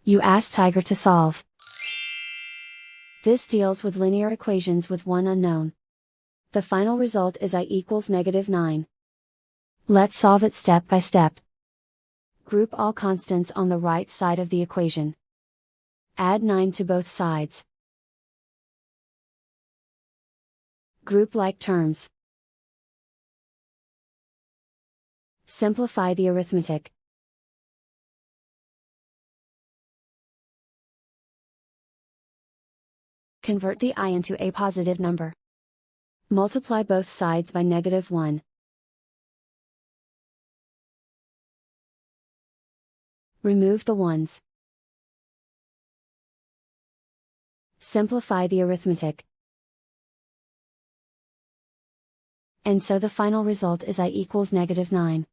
You ask Tiger to solve. This deals with linear equations with one unknown. The final result is I equals -9. Let's solve it step by step. Group all constants on the right side of the equation. Add 9 to both sides. Group like terms. Simplify the arithmetic. Convert the I into a positive number. Multiply both sides by -1. Remove the ones. Simplify the arithmetic. And so the final result is I equals -9.